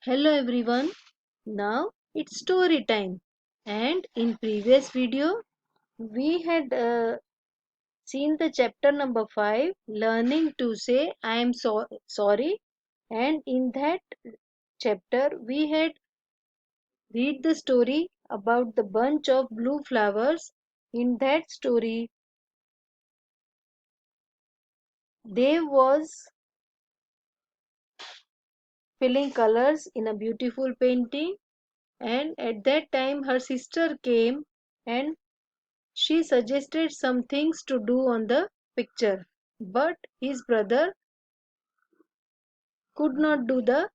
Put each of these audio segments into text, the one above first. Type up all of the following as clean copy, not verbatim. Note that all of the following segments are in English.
Hello everyone. Now it's story time. And in previous video we had seen the chapter number 5, learning to say I am sorry, and in that chapter we had read the story about the bunch of blue flowers. In that story Dev was filling colors in a beautiful painting, and at that time her sister came and she suggested some things to do on the picture, but his brother could not do the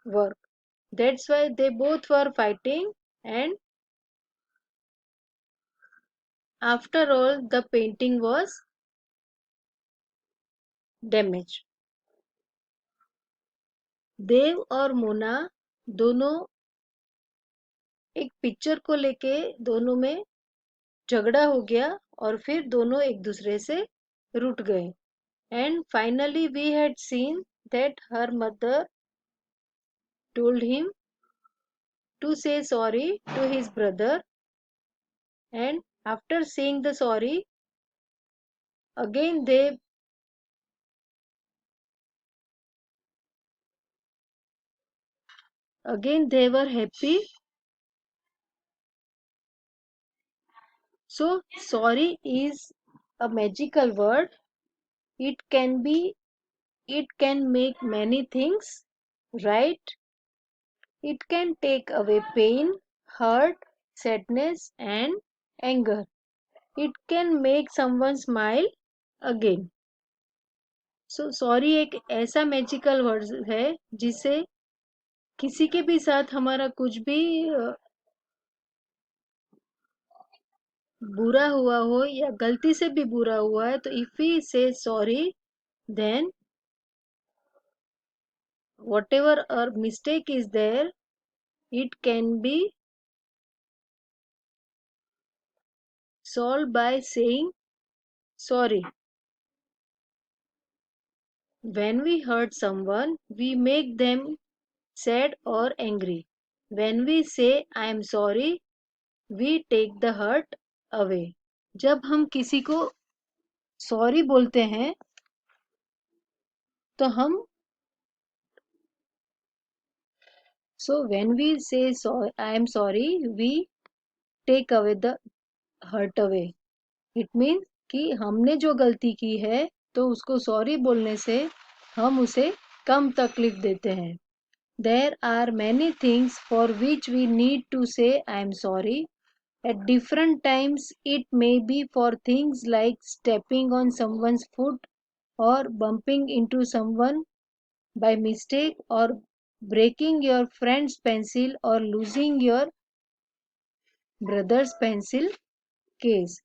work. That's why they both were fighting, and after all, the painting was damaged. देव और मोना दोनों एक picture को लेके दोनों में झगड़ा हो गया और फिर दोनों एक दूसरे से रूठ गए. And finally we had seen that her mother told him to say sorry to his brother, and after saying the sorry again they were happy. So sorry is a magical word. It can make many things right. It can take away pain, hurt, sadness and anger. It can make someone smile again. So sorry एक ऐसा magical word है जिसे किसी के भी साथ हमारा कुछ भी बुरा हुआ हो या गलती से भी बुरा हुआ है, तो if we say sorry, then whatever our mistake is there, it can be solved by saying sorry. When we hurt someone, we make them sad or angry. When we say I am sorry, we take the hurt away. जब हम किसी को sorry बोलते हैं तो हम when we say sorry, I am sorry, we take away the hurt away. It means कि हमने जो गलती की है तो उसको सॉरी बोलने से हम उसे कम तकलीफ देते हैं. There are many things for which we need to say I am sorry. At different times, it may be for things like stepping on someone's foot or bumping into someone by mistake or breaking your friend's pencil or losing your brother's pencil case.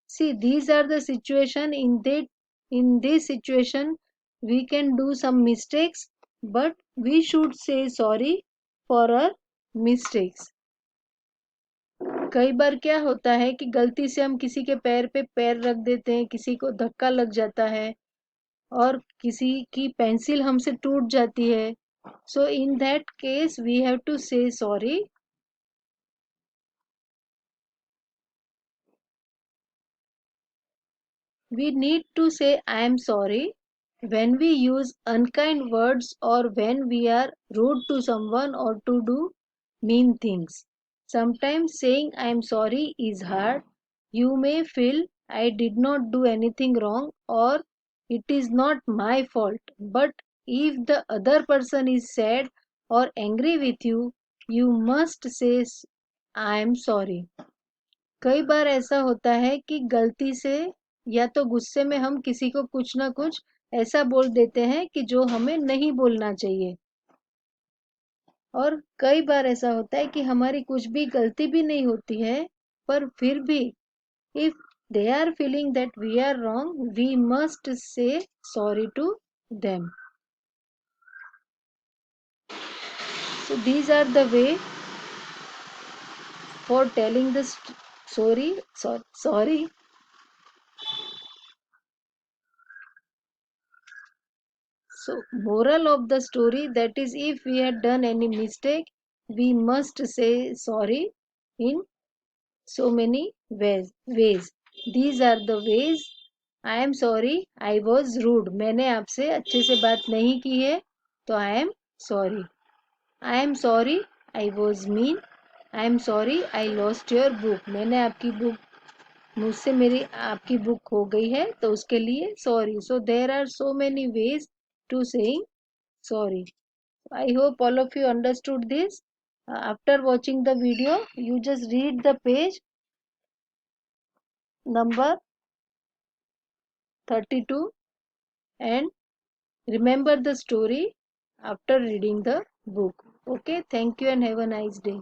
See, these are the situation. In this situation we can do some mistakes, but we should say sorry for our mistakes. कई बार क्या होता है कि गलती से हम किसी के पैर पे पैर रख देते हैं, किसी को धक्का लग जाता है और किसी की पेंसिल हमसे टूट जाती है. So in that case we have to say sorry. We need to say I am sorry when we use unkind words or when we are rude to someone or to do mean things. Sometimes saying I am sorry is hard. You may feel I did not do anything wrong or it is not my fault. But if the other person is sad or angry with you, you must say I am sorry. कई बार ऐसा होता है कि गलती से या तो गुस्से में हम किसी को कुछ ना कुछ ऐसा बोल देते हैं कि जो हमें नहीं बोलना चाहिए, और कई बार ऐसा होता है कि हमारी कुछ भी गलती भी नहीं होती है, पर फिर भी if they are feeling that we are wrong, we must say sorry to them. So these are the way for telling the sorry. So moral of the story, that is, if we had done any mistake, we must say sorry in so many ways. These are the ways. I am sorry I was rude, मैंने आपसे अच्छे से बात नहीं की है तो I am sorry. I am sorry I was mean. I am sorry I lost your book, मैंने आपकी बुक, मुझसे मेरी आपकी बुक खो गई है तो उसके लिए sorry. So there are so many ways to saying sorry. I hope all of you understood this. After watching the video, you just read the page number 32 and remember the story after reading the book. Okay, thank you and have a nice day.